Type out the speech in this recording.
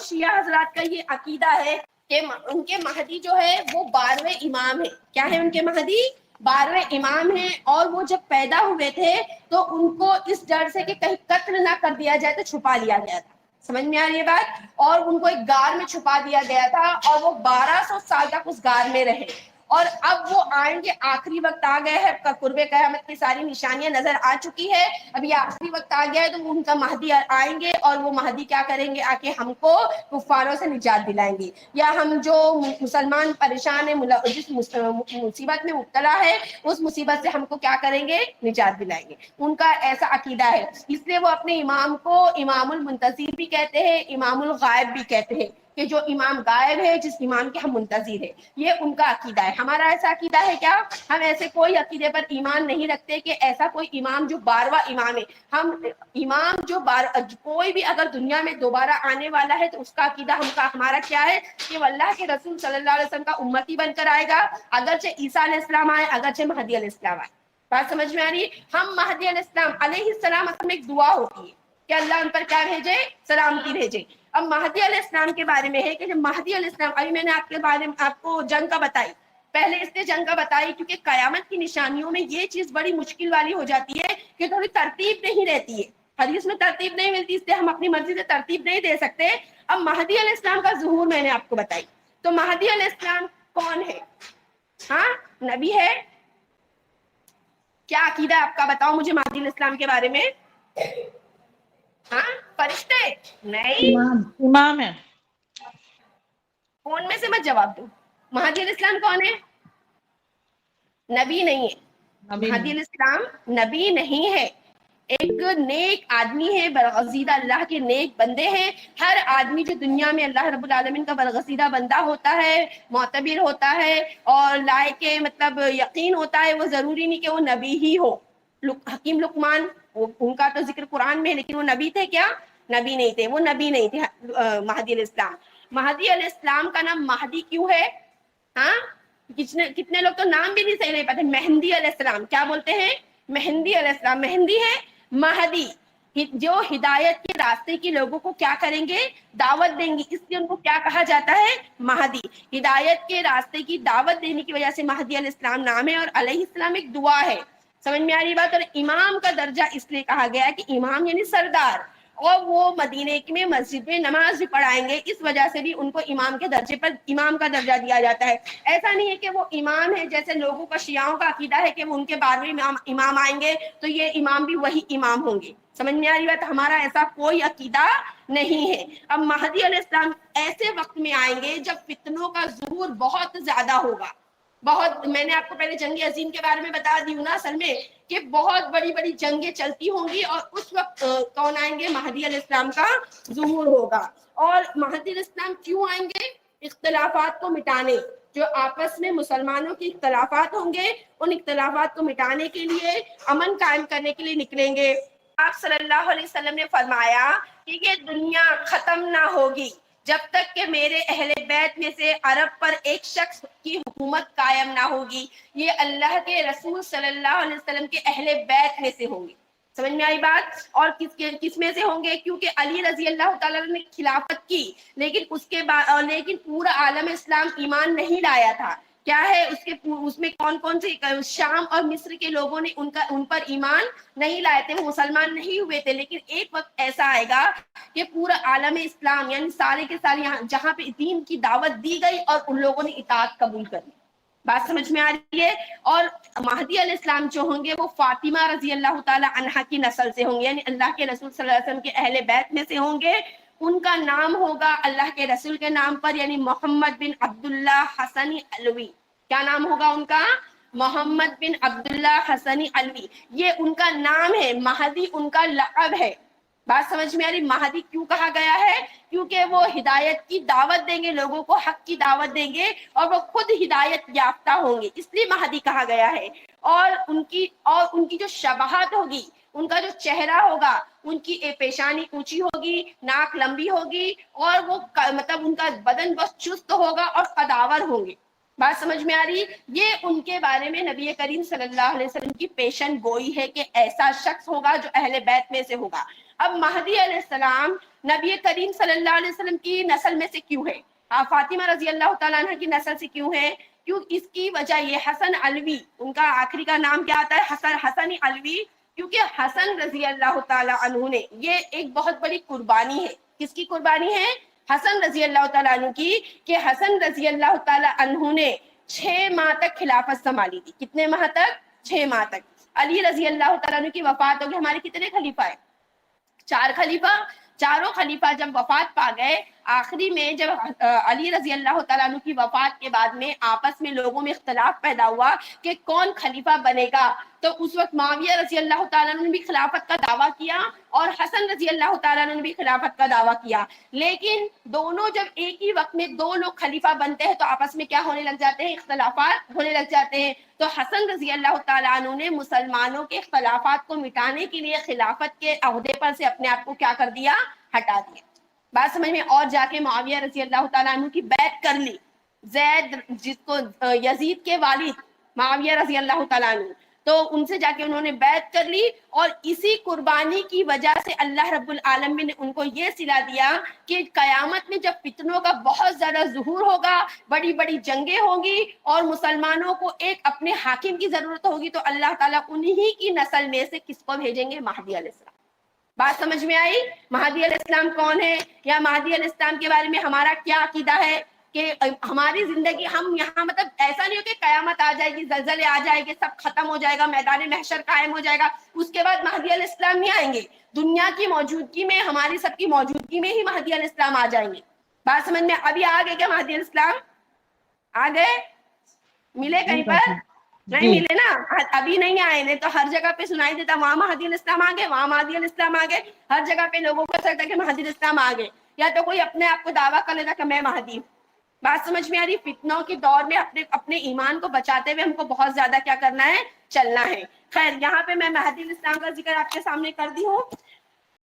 شیعہ حضرات کا یہ عقیدہ ہے کہ ان کے مہدی جو ہے وہ 12ویں امام ہے. کیا ہے ان کے مہدی؟ 12ویں امام ہیں. اور وہ جب پیدا ہوئے تھے تو ان کو اس ڈر سے کہ کہیں قتل نہ کر دیا جائے تو چھپا لیا گیا تھا. سمجھ میں آ رہی ہے بات؟ اور ان کو ایک غار میں چھپا دیا گیا تھا اور وہ 1200 سال تک اس غار میں رہے. اور اب وہ آئیں گے, آخری وقت آ گئے ہے, قرب قیامت کی ساری نشانیاں نظر آ چکی ہے. اب یہ آخری وقت آ گیا ہے تو ان کا مہدی آئیں گے اور وہ مہدی کیا کریں گے؟ آ کے ہم کو کفاروں سے نجات دلائیں گے. یا ہم جو مسلمان پریشان ہے, جس مصیبت میں مبتلا ہے, اس مصیبت سے ہم کو کیا کریں گے؟ نجات دلائیں گے. ان کا ایسا عقیدہ ہے. اس لیے وہ اپنے امام کو امام المنتظر بھی کہتے ہیں, امام الغائب بھی کہتے ہیں, کہ جو امام غائب ہے, جس امام کے ہم منتظر ہیں. یہ ان کا عقیدہ ہے. ہمارا ایسا عقیدہ ہے کیا؟ ہم ایسے کوئی عقیدے پر ایمان نہیں رکھتے کہ ایسا کوئی امام جو 12واں امام ہے. ہم امام جو کوئی بھی اگر دنیا میں دوبارہ آنے والا ہے تو اس کا عقیدہ ہمارا کیا ہے؟ کہ وہ اللہ کے رسول صلی اللہ علیہ وسلم کا امتی بن کر آئے گا, اگرچہ عیسیٰ علیہ السلام آئے, اگرچہ مہدی علیہ السلام آئے. بات سمجھ میں آ رہی ہے؟ ہم مہدی علیہ السلام علیہ السلام اصل میں ایک دعا ہوتی ہے کہ اللہ ان پر کیا بھیجے؟ سلامتی بھیجے. اب مہدی علیہ السلام کے بارے میں ہے کہ جب مہدی علیہ السلام, ابھی میں نے آپ کے بارے میں آپ کو جنگ کا بتائی, پہلے اس نے جنگ کا بتائی کیونکہ قیامت کی نشانیوں میں یہ چیز بڑی مشکل والی ہو جاتی ہے کہ تھوڑی ترتیب نہیں رہتی ہے. حدیث میں ترتیب نہیں ملتی, اس لیے ہم اپنی مرضی سے ترتیب نہیں دے سکتے. اب مہدی علیہ السلام کا ظہور میں نے آپ کو بتائی. تو مہدی علیہ السلام کون ہے؟ ہاں, نبی ہے؟ کیا عقیدہ ہے آپ کا؟ بتاؤ مجھے مہدی علیہ السلام کے بارے میں. ہاں, فرشتے نہیں, امام ہے. فون میں سے مت جواب دو. مہدی علیہ السلام کون ہے؟ نبی نہیں ہے. ابھی مہدی نہیں. علیہ السلام نبی نہیں ہے. ایک نیک آدمی ہے, برگزیدہ اللہ کے نیک بندے ہیں. ہر آدمی جو دنیا میں اللہ رب العالمین کا برگزیدہ بندہ ہوتا ہے, معتبر ہوتا ہے اور لائق مطلب یقین ہوتا ہے, وہ ضروری نہیں کہ وہ نبی ہی ہو. حکیم لقمان, ان کا تو ذکر قرآن میں ہے, لیکن وہ نبی تھے کیا؟ نبی نہیں تھے. وہ نبی نہیں تھے مہدی علیہ السلام. مہدی علیہ السلام کا نام مہدی کیوں ہے؟ ہاں, کتنے لوگ تو نام بھی نہیں صحیح نہیں پاتے. مہندی علیہ السلام کیا بولتے ہیں؟ مہندی علیہ السلام. مہندی ہے مہدی جو ہدایت کے راستے کے لوگوں کو کیا کریں گے؟ دعوت دیں گے. اس لیے ان کو کیا کہا جاتا ہے؟ مہدی. ہدایت کے راستے کی دعوت دینے کی وجہ سے مہدی علیہ السلام نام ہے. اور علیہ السلام ایک دعا ہے. سمجھ میں آ رہی بات؟ اور امام کا درجہ اس لیے کہا گیا ہے کہ امام یعنی سردار, اور وہ مدینے میں مسجد میں نماز بھی پڑھائیں گے, اس وجہ سے بھی ان کو امام کے درجے پر امام کا درجہ دیا جاتا ہے. ایسا نہیں ہے کہ وہ امام ہے جیسے لوگوں کا شیعوں کا عقیدہ ہے کہ وہ ان کے 12ویں امام آئیں گے تو یہ امام بھی وہی امام ہوں گے. سمجھ میں آ رہی بات؟ ہمارا ایسا کوئی عقیدہ نہیں ہے. اب مہدی علیہ السلام ایسے وقت میں آئیں گے جب فتنوں کا ظہور بہت زیادہ ہوگا. بہت, میں نے آپ کو پہلے جنگ عظیم کے بارے میں بتا دی ہوں نا, اصل میں کہ بہت بڑی بڑی جنگیں چلتی ہوں گی اور اس وقت کون آئیں گے؟ مہدی علیہ السلام کا ظہور ہوگا. اور مہدی علیہ السلام کیوں آئیں گے؟ اختلافات کو مٹانے. جو آپس میں مسلمانوں کے اختلافات ہوں گے, ان اختلافات کو مٹانے کے لیے, امن قائم کرنے کے لیے نکلیں گے. آپ صلی اللہ علیہ وسلم نے فرمایا کہ یہ دنیا ختم نہ ہوگی جب تک کہ میرے اہل بیت میں سے عرب پر ایک شخص کی حکومت قائم نہ ہوگی. یہ اللہ کے رسول صلی اللہ علیہ وسلم کے اہل بیت میں سے ہوں گے. سمجھ میں آئی بات؟ اور کس میں سے ہوں گے؟ کیونکہ علی رضی اللہ تعالیٰ نے خلافت کی, لیکن اس کے بعد لیکن پورا عالم اسلام ایمان نہیں لایا تھا. کیا ہے اس میں کون کون سے؟ شام اور مصر کے لوگوں نے ان پر ایمان نہیں لائے تھے, وہ مسلمان نہیں ہوئے تھے. لیکن ایک وقت ایسا آئے گا کہ پورا عالم اسلام یعنی سارے کے سارے جہاں پہ دین کی دعوت دی گئی اور ان لوگوں نے اطاعت قبول کر لی. بات سمجھ میں آ رہی ہے؟ اور مہدی علیہ السلام جو ہوں گے وہ فاطمہ رضی اللہ تعالی عنہا کی نسل سے ہوں گے, یعنی اللہ کے رسول صلی اللہ علیہ وسلم کے اہل بیت میں سے ہوں گے. ان کا نام ہوگا اللہ کے رسول کے نام پر, یعنی محمد بن عبداللہ حسنی علوی. کیا نام ہوگا ان کا؟ محمد بن عبداللہ حسنی علوی. یہ ان کا نام ہے. مہدی ان کا لقب ہے. بات سمجھ میں آ رہی؟ مہدی کیوں کہا گیا ہے؟ کیونکہ وہ ہدایت کی دعوت دیں گے, لوگوں کو حق کی دعوت دیں گے, اور وہ خود ہدایت یافتہ ہوں گے, اس لیے مہدی کہا گیا ہے. اور ان کی جو شباہت ہوگی, ان کا جو چہرہ ہوگا, ان کی پیشانی اونچی ہوگی, ناک لمبی ہوگی, اور وہ مطلب ان کا بدن بہت چست ہوگا اور قداور ہوں گے. بات سمجھ میں آ رہی؟ یہ ان کے بارے میں نبی کریم صلی اللہ علیہ وسلم کی پیشن گوئی ہے کہ ایسا شخص ہوگا جو اہل بیت میں سے ہوگا۔ اب مہدی علیہ السلام نبی کریم صلی اللہ علیہ وسلم کی نسل میں سے کیوں ہے؟ فاطمہ رضی اللہ تعالیٰ عنہ کی نسل سے کیوں ہے؟ کیوں؟ اس کی وجہ یہ حسن علوی، ان کا آخری کا نام کیا آتا ہے؟ حسن علوی، کیونکہ حسن رضی اللہ تعالیٰ عنہ نے، یہ ایک بہت بڑی قربانی ہے۔ کس کی قربانی ہے؟ حسن رضی اللہ تعالیٰ عنہ کی، کہ حسن رضی اللہ تعالیٰ عنہ نے 6 ماہ تک خلافت سنبھالی تھی۔ کتنے ماہ تک؟ 6 ماہ تک۔ علی رضی اللہ تعالیٰ عنہ کی وفات ہوگی، ہمارے کتنے خلیفہ ہیں؟ 4 خلیفہ۔ چاروں خلیفہ جب وفات پا گئے، آخری میں جب علی رضی اللہ تعالیٰ عنہ کی وفات کے بعد میں آپس میں لوگوں میں اختلاف پیدا ہوا کہ کون خلیفہ بنے گا، تو اس وقت معاویہ رضی اللہ تعالیٰ عنہ نے بھی خلافت کا دعویٰ کیا اور حسن رضی اللہ تعالیٰ عنہ نے بھی خلافت کا دعویٰ کیا، لیکن دونوں جب ایک ہی وقت میں 2 لوگ خلیفہ بنتے ہیں تو آپس میں کیا ہونے لگ جاتے ہیں؟ اختلافات ہونے لگ جاتے ہیں۔ تو حسن رضی اللہ تعالیٰ عنہ نے مسلمانوں کے اختلافات کو مٹانے کے لیے خلافت کے عہدے پر سے اپنے آپ کو کیا کر دیا؟ ہٹا دیا۔ بات سمجھ میں؟ اور جا کے معاویہ رضی اللہ تعالیٰ عنہ کی بیعت کر لی، زید جس کو یزید کے والد معاویہ رضی اللہ تعالیٰ عنہ، تو ان سے جا کے انہوں نے بیعت کر لی، اور اسی قربانی کی وجہ سے اللہ رب العالمین نے ان کو یہ صلہ دیا کہ قیامت میں جب فتنوں کا بہت زیادہ ظہور ہوگا، بڑی بڑی جنگیں ہوں گی اور مسلمانوں کو ایک اپنے حاکم کی ضرورت ہوگی، تو اللہ تعالیٰ انہی کی نسل میں سے کس کو بھیجیں گے؟ مہدی علیہ السلام۔ بات سمجھ میں آئی؟ مہدی علیہ السلام کون ہے، یا مہدی علیہ السلام کے بارے میں ہمارا کیا عقیدہ ہے؟ کہ ہماری زندگی، ہم یہاں مطلب ایسا نہیں ہو کہ قیامت آ جائے گی، زلزلے آ جائے گے، سب ختم ہو جائے گا، میدان محشر قائم ہو جائے گا، اس کے بعد مہدی علیہ السلام نہیں آئیں گے۔ دنیا کی موجودگی میں، ہماری سب کی موجودگی میں ہی مہدی علیہ السلام آ جائیں گے۔ بات سمجھ میں؟ ابھی آ گئے کیا مہدی علیہ السلام؟ آ گئے؟ ملے کہیں پر؟ نہیں ملے نا، ابھی نہیں آئے، نہیں تو ہر جگہ پہ سنائی دیتا وہاں مہدی علیہ السلام آ گئے، وہاں مہدی علیہ السلام آ گئے، ہر جگہ پہ لوگوں کو لگتا ہے کہ مہدی علیہ السلام آ گئے، یا تو کوئی اپنے آپ کو دعویٰ کر لیتا کہ میں مہدی ہوں۔ بات سمجھ میں آ رہی؟ فتنوں کے دور میں اپنے ایمان کو بچاتے ہوئے ہم کو بہت زیادہ کیا کرنا ہے؟ چلنا ہے۔ خیر، یہاں پہ میں مہدی علیہ السلام کا ذکر آپ کے سامنے کر دی ہوں۔